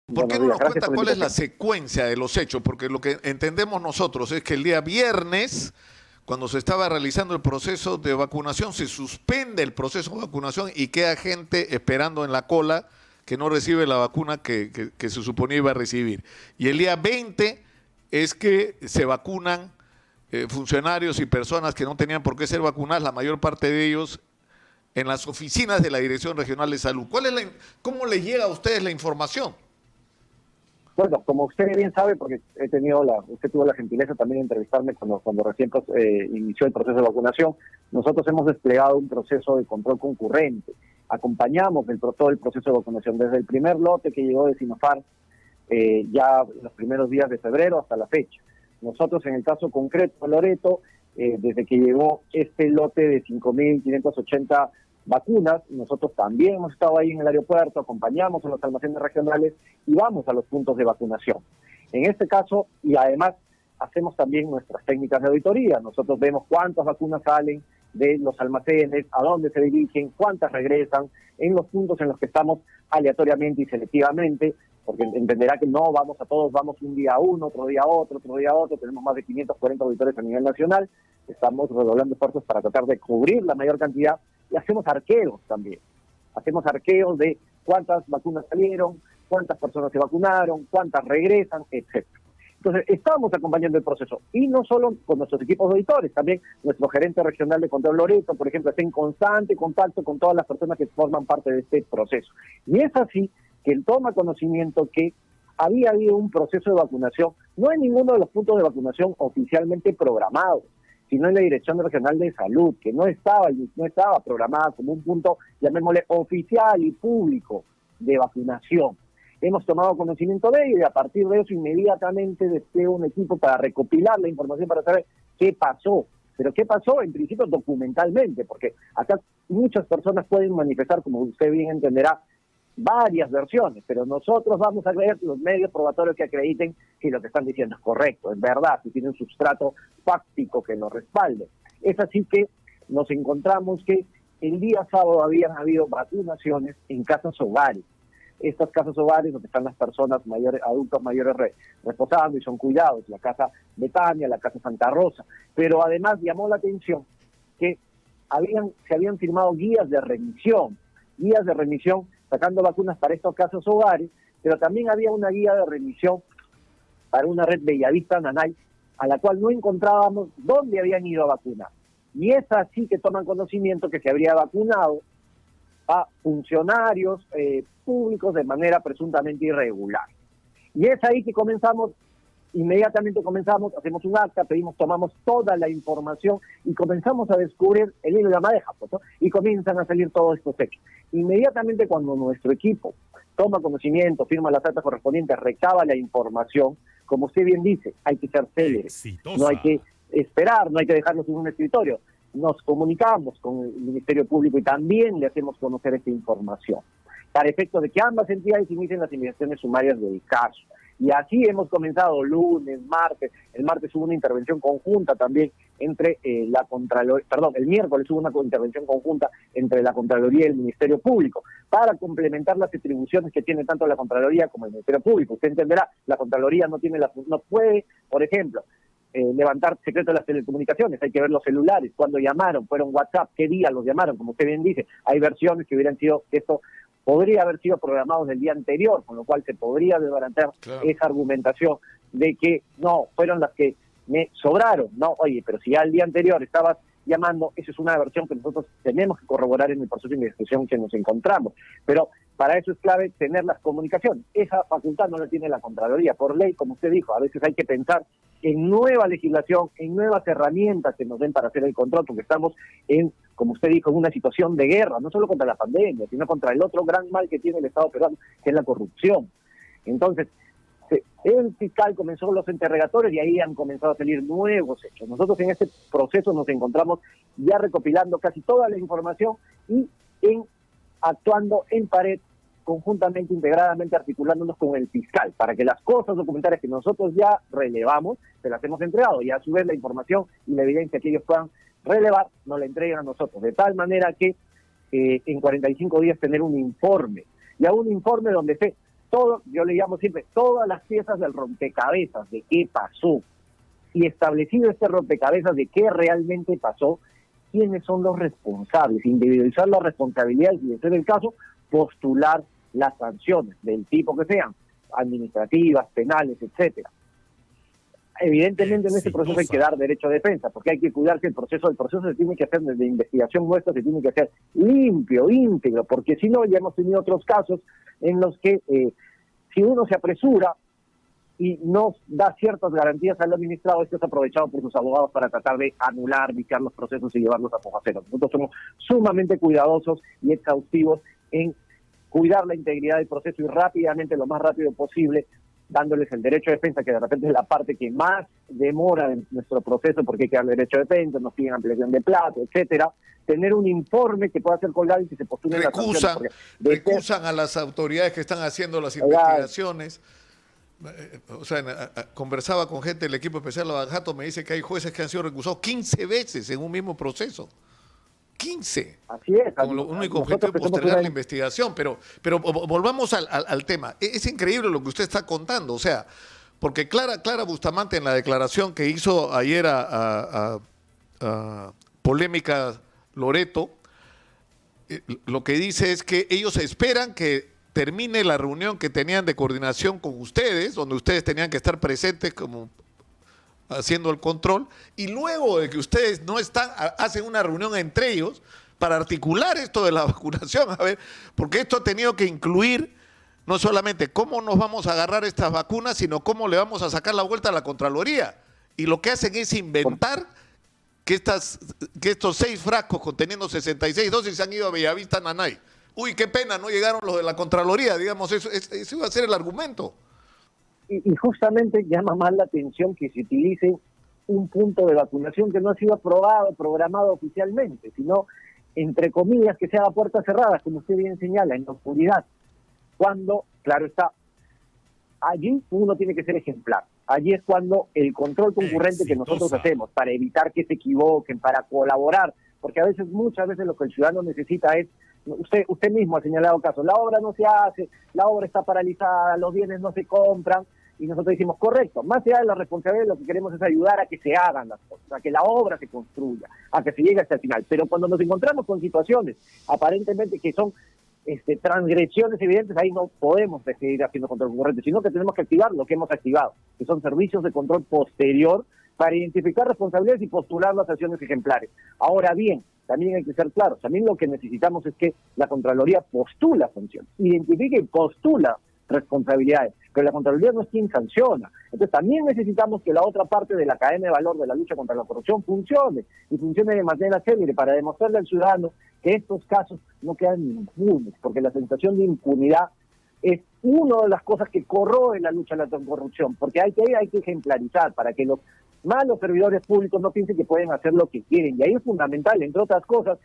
¿Por qué Buenos no días, nos gracias cuenta por la cuál es la invitación. secuencia de los hechos? Porque lo que entendemos nosotros es que el día viernes, cuando se estaba realizando el proceso de vacunación, se suspende el proceso de vacunación y queda gente esperando en la cola que no recibe la vacuna que se suponía iba a recibir. Y el día 20 es que se vacunan funcionarios y personas que no tenían por qué ser vacunadas, la mayor parte de ellos en las oficinas de la Dirección Regional de Salud. ¿Cómo les llega a ustedes la información? Bueno, como usted bien sabe, porque usted tuvo la gentileza también de entrevistarme cuando recién inició el proceso de vacunación, nosotros hemos desplegado un proceso de control concurrente. Acompañamos todo el proceso de vacunación desde el primer lote que llegó de Sinopharm, ya en los primeros días de febrero hasta la fecha. Nosotros, en el caso concreto de Loreto, desde que llegó este lote de 5.580 vacunas, nosotros también hemos estado ahí en el aeropuerto, acompañamos a los almacenes regionales y vamos a los puntos de vacunación. En este caso, y además hacemos también nuestras técnicas de auditoría. Nosotros vemos cuántas vacunas salen de los almacenes, a dónde se dirigen, cuántas regresan, en los puntos en los que estamos aleatoriamente y selectivamente, porque entenderá que no vamos a todos, vamos un día a uno, otro día a otro, otro día a otro, tenemos más de 540 auditores a nivel nacional, estamos redoblando esfuerzos para tratar de cubrir la mayor cantidad y hacemos arqueos también. Hacemos arqueos de cuántas vacunas salieron, cuántas personas se vacunaron, cuántas regresan, etcétera. Entonces, estamos acompañando el proceso, y no solo con nuestros equipos de auditores, también nuestro gerente regional de control Loreto, por ejemplo, está en constante contacto con todas las personas que forman parte de este proceso. Y es así que él toma conocimiento que había habido un proceso de vacunación, no en ninguno de los puntos de vacunación oficialmente programados, sino en la Dirección Regional de Salud, que no estaba programada como un punto, llamémosle, oficial y público de vacunación. Hemos tomado conocimiento de ello y a partir de eso inmediatamente despliego un equipo para recopilar la información para saber qué pasó. Pero qué pasó en principio documentalmente, porque acá muchas personas pueden manifestar, como usted bien entenderá, varias versiones, pero nosotros vamos a creer los medios probatorios que acrediten que lo que están diciendo es correcto, es verdad, si tiene un sustrato fáctico que lo respalde. Es así que nos encontramos que el día sábado habían habido vacunaciones en casas hogares. Estas casas hogares donde están las personas mayores, adultos mayores reposando y son cuidados, la casa Betania, la casa Santa Rosa, pero además llamó la atención que se habían firmado guías de remisión sacando vacunas para estos casos hogares, pero también había una guía de remisión para una red Bellavista Nanay, a la cual no encontrábamos dónde habían ido a vacunar. Y es así que toman conocimiento que se habría vacunado a funcionarios públicos de manera presuntamente irregular. Y es ahí que inmediatamente comenzamos, hacemos un acta, tomamos toda la información y comenzamos a descubrir el hilo de la madeja, pues, ¿no? Y comienzan a salir todos estos hechos. Inmediatamente cuando nuestro equipo toma conocimiento, firma las actas correspondientes, recaba la información, como usted bien dice, hay que ser célere, no hay que esperar, no hay que dejarlos en un escritorio. Nos comunicamos con el Ministerio Público y también le hacemos conocer esta información, para efecto de que ambas entidades inicien las investigaciones sumarias del caso. Y así hemos comenzado lunes, martes. El martes hubo una intervención conjunta también entre la Contraloría, el miércoles hubo una intervención conjunta entre la Contraloría y el Ministerio Público para complementar las atribuciones que tiene tanto la Contraloría como el Ministerio Público. Usted entenderá, la Contraloría no puede, por ejemplo, levantar secretos de las telecomunicaciones, hay que ver los celulares, cuándo llamaron, fueron WhatsApp, qué día los llamaron, como usted bien dice, hay versiones que hubieran sido, esto podría haber sido programados del día anterior, con lo cual se podría desbaratar esa argumentación de que no, fueron las que me sobraron, no, oye, pero si ya el día anterior estabas llamando, esa es una versión que nosotros tenemos que corroborar en el proceso de investigación que nos encontramos, pero para eso es clave tener las comunicaciones. Esa facultad no la tiene la Contraloría. Por ley, como usted dijo, a veces hay que pensar en nueva legislación, en nuevas herramientas que nos den para hacer el control, porque estamos como usted dijo, en una situación de guerra, no solo contra la pandemia, sino contra el otro gran mal que tiene el Estado peruano, que es la corrupción. Entonces, el fiscal comenzó los interrogatorios y ahí han comenzado a salir nuevos hechos. Nosotros en este proceso nos encontramos ya recopilando casi toda la información y actuando en pared, conjuntamente, integradamente, articulándonos con el fiscal, para que las cosas documentales que nosotros ya relevamos, se las hemos entregado, y a su vez la información y la evidencia que ellos puedan relevar, nos la entregan a nosotros, de tal manera que en 45 días tener un informe, y a un informe donde esté yo le llamo siempre, todas las piezas del rompecabezas de qué pasó, y establecido este rompecabezas de qué realmente pasó, quiénes son los responsables, individualizar la responsabilidad y, de ser el caso, postular las sanciones del tipo que sean, administrativas, penales, etcétera. Evidentemente en este proceso hay que dar derecho a defensa, porque hay que cuidar que el proceso se tiene que hacer desde investigación nuestra, se tiene que hacer limpio, íntegro, porque si no, ya hemos tenido otros casos en los que si uno se apresura y no da ciertas garantías al administrado, esto es aprovechado por sus abogados para tratar de anular, viciar los procesos y llevarlos a foja cero. Nosotros somos sumamente cuidadosos y exhaustivos en cuidar la integridad del proceso y rápidamente, lo más rápido posible, dándoles el derecho de defensa, que de repente es la parte que más demora en nuestro proceso, porque hay que dar derecho de defensa, nos piden ampliación de plazo, etcétera, tener un informe que pueda ser colgado y que se postule en las sanciones. Recusan a las autoridades que están haciendo las investigaciones. O sea, conversaba con gente del equipo especial Lavajato, me dice que hay jueces que han sido recusados 15 veces en un mismo proceso. 15. Así es. Con lo único objetivo de postergar la investigación. Pero volvamos al tema. Es increíble lo que usted está contando. O sea, porque Clara Bustamante, en la declaración que hizo ayer a Polémica Loreto, lo que dice es que ellos esperan que termine la reunión que tenían de coordinación con ustedes, donde ustedes tenían que estar presentes como haciendo el control, y luego de que ustedes no están, hacen una reunión entre ellos para articular esto de la vacunación, a ver, porque esto ha tenido que incluir no solamente cómo nos vamos a agarrar estas vacunas, sino cómo le vamos a sacar la vuelta a la Contraloría. Y lo que hacen es inventar que estos 6 frascos conteniendo 66 dosis se han ido a Bellavista, Nanay. Uy, qué pena, no llegaron los de la Contraloría, digamos, eso iba a ser el argumento. Y justamente llama más la atención que se utilice un punto de vacunación que no ha sido aprobado, programado oficialmente, sino, entre comillas, que sea a puertas cerradas, como usted bien señala, en la oscuridad. Cuando, claro está, allí uno tiene que ser ejemplar. Allí es cuando el control concurrente que nosotros hacemos para evitar que se equivoquen, para colaborar, porque a veces, muchas veces lo que el ciudadano necesita es, usted mismo ha señalado casos, la obra no se hace, la obra está paralizada, los bienes no se compran, y nosotros decimos, correcto, más allá de la responsabilidad, lo que queremos es ayudar a que se hagan las cosas, a que la obra se construya, a que se llegue hasta el final. Pero cuando nos encontramos con situaciones aparentemente que son transgresiones evidentes, ahí no podemos seguir haciendo control concurrente, sino que tenemos que activar lo que hemos activado, que son servicios de control posterior para identificar responsabilidades y postular las acciones ejemplares. Ahora bien, también hay que ser claros, también lo que necesitamos es que la Contraloría postula sanciones, identifique y postula responsabilidades, pero la Contraloría no es quien sanciona. Entonces también necesitamos que la otra parte de la cadena de valor de la lucha contra la corrupción funcione, y funcione de manera célere para demostrarle al ciudadano que estos casos no quedan impunes, porque la sensación de impunidad es una de las cosas que corroe la lucha contra la corrupción, porque hay que ejemplarizar para que los malos servidores públicos no piensen que pueden hacer lo que quieren, y ahí es fundamental, entre otras cosas,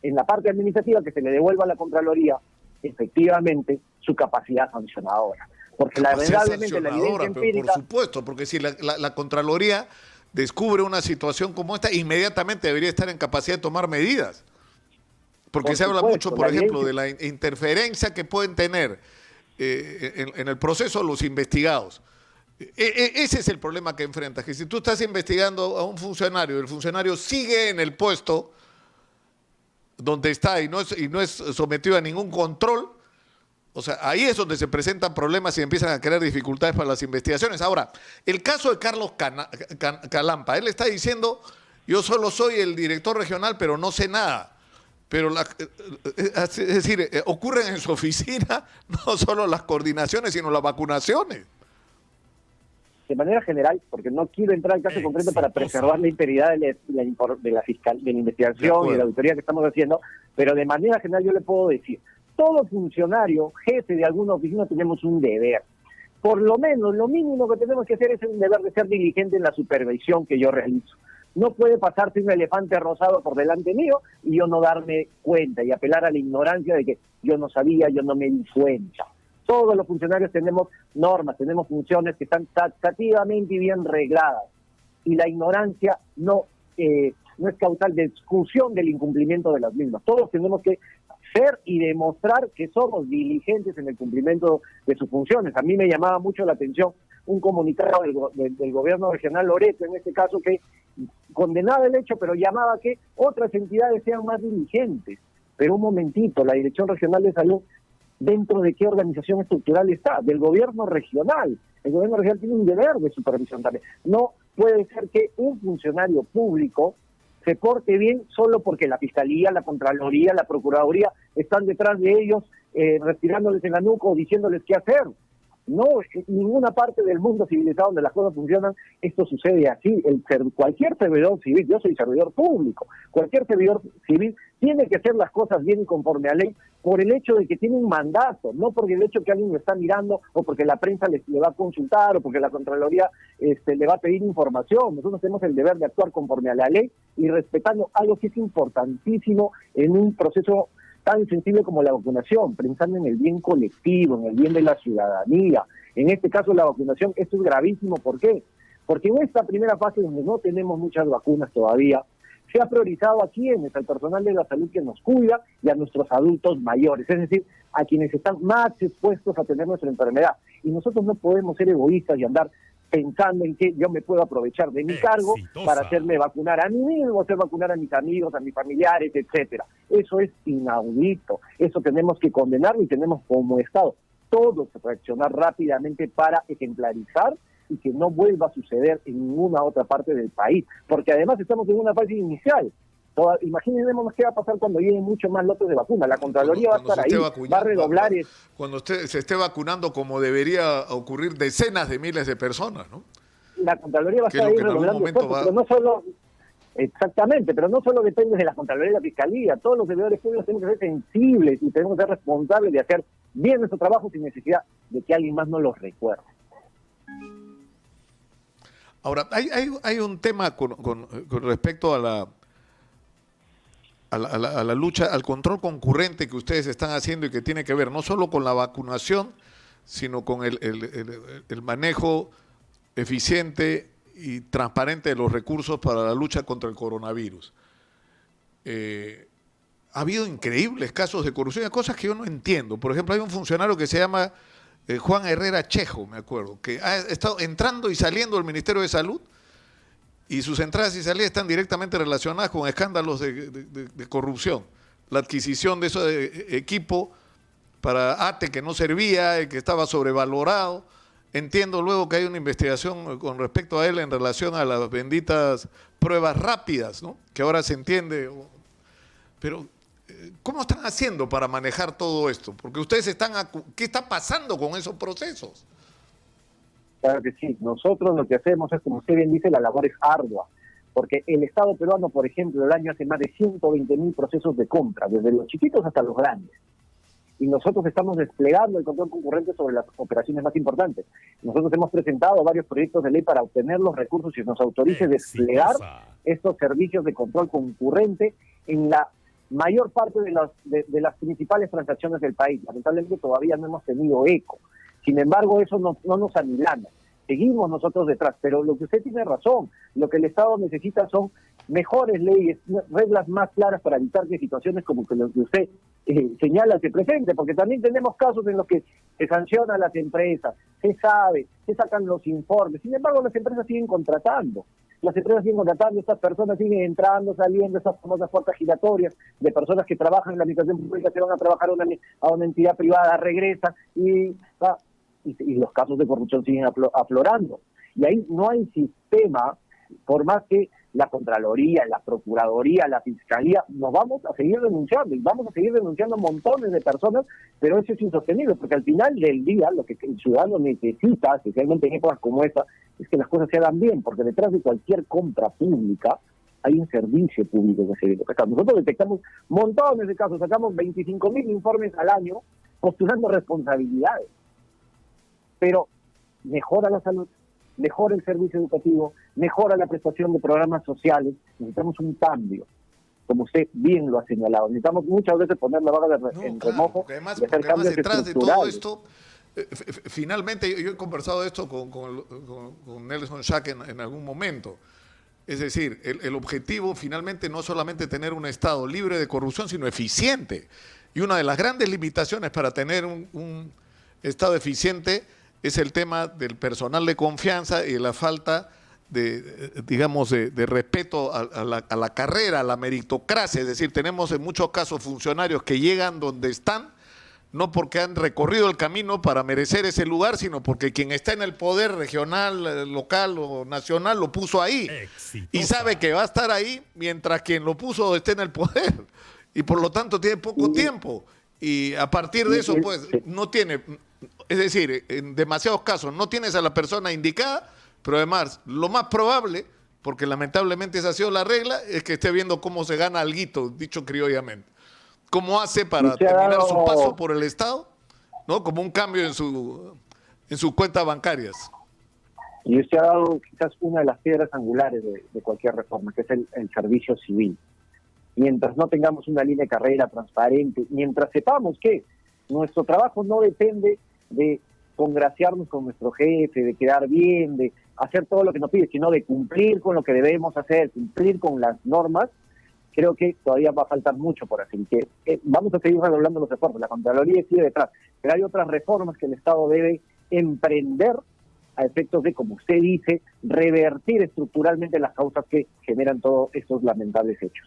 en la parte administrativa, que se le devuelva a la Contraloría efectivamente su capacidad sancionadora, porque lamentablemente la evidencia empírica... Por supuesto, porque si la Contraloría descubre una situación como esta, inmediatamente debería estar en capacidad de tomar medidas, porque se habla mucho, por ejemplo, de la interferencia que pueden tener en el proceso los investigados. Ese es el problema que enfrentas, que si tú estás investigando a un funcionario, el funcionario sigue en el puesto donde está y no es sometido a ningún control, o sea, ahí es donde se presentan problemas y empiezan a crear dificultades para las investigaciones. Ahora, el caso de Carlos Calampa, él está diciendo, yo solo soy el director regional, pero no sé nada. Pero, es decir, ocurren en su oficina no solo las coordinaciones, sino las vacunaciones. De manera general, porque no quiero entrar al caso concreto para preservar la integridad de la investigación y de la auditoría que estamos haciendo, pero de manera general yo le puedo decir, todo funcionario, jefe de alguna oficina, tenemos un deber. Por lo menos, lo mínimo que tenemos que hacer es el deber de ser diligente en la supervisión que yo realizo. No puede pasarse un elefante rosado por delante mío y yo no darme cuenta y apelar a la ignorancia de que yo no sabía, yo no me di cuenta. Todos los funcionarios tenemos normas, tenemos funciones que están taxativamente y bien regladas. Y la ignorancia no es causal de exclusión del incumplimiento de las mismas. Todos tenemos que ser y demostrar que somos diligentes en el cumplimiento de sus funciones. A mí me llamaba mucho la atención un comunicado del gobierno regional Loreto, en este caso, que condenaba el hecho, pero llamaba a que otras entidades sean más diligentes. Pero un momentito, la Dirección Regional de Salud, ¿dentro de qué organización estructural está? Del gobierno regional. El gobierno regional tiene un deber de supervisión también. No puede ser que un funcionario público se porte bien solo porque la Fiscalía, la Contraloría, la Procuraduría están detrás de ellos, respirándoles en la nuca o diciéndoles qué hacer. No, en ninguna parte del mundo civilizado donde las cosas funcionan, esto sucede así. Cualquier servidor civil, yo soy servidor público, cualquier servidor civil tiene que hacer las cosas bien y conforme a ley por el hecho de que tiene un mandato, no porque el hecho que alguien lo está mirando o porque la prensa le va a consultar o porque la Contraloría le va a pedir información. Nosotros tenemos el deber de actuar conforme a la ley y respetando algo que es importantísimo en un proceso tan sensible como la vacunación, pensando en el bien colectivo, en el bien de la ciudadanía. En este caso, la vacunación, esto es gravísimo. ¿Por qué? Porque en esta primera fase, donde no tenemos muchas vacunas todavía, se ha priorizado a quienes, al personal de la salud que nos cuida y a nuestros adultos mayores, es decir, a quienes están más expuestos a tener nuestra enfermedad. Y nosotros no podemos ser egoístas y andar pensando en que yo me puedo aprovechar de mi cargo para hacerme vacunar a mí mismo, hacer vacunar a mis amigos, a mis familiares, etcétera. Eso es inaudito. Eso tenemos que condenarlo y tenemos como Estado todos reaccionar rápidamente para ejemplarizar y que no vuelva a suceder en ninguna otra parte del país. Porque además estamos en una fase inicial. Imaginémonos qué va a pasar cuando lleguen muchos más lotes de vacuna. La Contraloría va a estar ahí, va a redoblar. Cuando usted se esté vacunando como debería ocurrir decenas de miles de personas, ¿no? La Contraloría va a estar ahí redoblando esfuerzos, pero no solo... Exactamente, pero no solo depende de la Contraloría y la Fiscalía. Todos los servidores públicos tenemos que ser sensibles y tenemos que ser responsables de hacer bien nuestro trabajo sin necesidad de que alguien más nos los recuerde. Ahora, hay un tema con respecto a la lucha, al control concurrente que ustedes están haciendo y que tiene que ver no solo con la vacunación, sino con el manejo eficiente y transparente de los recursos para la lucha contra el coronavirus. Ha habido increíbles casos de corrupción, cosas que yo no entiendo. Por ejemplo, hay un funcionario que se llama Juan Herrera Chejo, me acuerdo, que ha estado entrando y saliendo del Ministerio de Salud, y sus entradas y salidas están directamente relacionadas con escándalos de corrupción. La adquisición de ese equipo para ATE que no servía, que estaba sobrevalorado. Entiendo luego que hay una investigación con respecto a él en relación a las benditas pruebas rápidas, ¿no? Que ahora se entiende. Pero, ¿cómo están haciendo para manejar todo esto? Porque ustedes están... ¿Qué está pasando con esos procesos? Claro que sí. Nosotros lo que hacemos es, como usted bien dice, la labor es ardua. Porque el Estado peruano, por ejemplo, el año hace más de 120.000 procesos de compra, desde los chiquitos hasta los grandes. Y nosotros estamos desplegando el control concurrente sobre las operaciones más importantes. Nosotros hemos presentado varios proyectos de ley para obtener los recursos y nos autorice desplegar estos servicios de control concurrente en la mayor parte de las principales transacciones del país. Lamentablemente todavía no hemos tenido eco. Sin embargo, eso no nos amilana. Seguimos nosotros detrás, pero lo que usted tiene razón, lo que el Estado necesita son mejores leyes, reglas más claras para evitar que situaciones como que lo que usted señala se presente, porque también tenemos casos en los que se sancionan las empresas, se sabe, se sacan los informes, sin embargo las empresas siguen contratando. Las empresas siguen contratando, estas personas siguen entrando, saliendo, esas famosas puertas giratorias de personas que trabajan en la administración pública, se van a trabajar a una entidad privada, regresan y los casos de corrupción siguen aflorando. Y ahí no hay sistema, por más que la Contraloría, la Procuraduría, la Fiscalía, nos vamos a seguir denunciando y vamos a seguir denunciando montones de personas, pero eso es insostenible, porque al final del día lo que el ciudadano necesita, especialmente en épocas como esta, es que las cosas se hagan bien, porque detrás de cualquier compra pública hay un servicio público que se debe prestar. Nosotros detectamos montones de casos, sacamos 25.000 informes al año postulando responsabilidades. Pero mejora la salud, mejora el servicio educativo, mejora la prestación de programas sociales. Necesitamos un cambio, como usted bien lo ha señalado. Necesitamos muchas veces poner la vaga en remojo. Además, detrás de todo esto, finalmente yo he conversado esto con Nelson Schack en algún momento. Es decir, el objetivo finalmente no es solamente tener un Estado libre de corrupción, sino eficiente. Y una de las grandes limitaciones para tener un Estado eficiente es el tema del personal de confianza y la falta de, digamos, de respeto a la carrera, a la meritocracia. Es decir, tenemos en muchos casos funcionarios que llegan donde están, no porque han recorrido el camino para merecer ese lugar, sino porque quien está en el poder regional, local o nacional lo puso ahí. Exitosa. Y sabe que va a estar ahí mientras quien lo puso esté en el poder. Y por lo tanto tiene poco tiempo. Y a partir de eso, pues, no tiene, es decir, en demasiados casos no tienes a la persona indicada, pero además, lo más probable, porque lamentablemente esa ha sido la regla, es que esté viendo cómo se gana alguito, dicho criollamente. ¿Cómo hace para terminar su paso por el Estado? ¿No? Como un cambio en sus cuentas bancarias. Y usted ha dado quizás una de las piedras angulares de cualquier reforma, que es el servicio civil. Mientras no tengamos una línea de carrera transparente, mientras sepamos que nuestro trabajo no depende de congraciarnos con nuestro jefe, de quedar bien, de hacer todo lo que nos pide, sino de cumplir con lo que debemos hacer, cumplir con las normas, creo que todavía va a faltar mucho por hacer. Que vamos a seguir redoblando los esfuerzos, la Contraloría sigue detrás, pero hay otras reformas que el Estado debe emprender a efectos de, como usted dice, revertir estructuralmente las causas que generan todos estos lamentables hechos.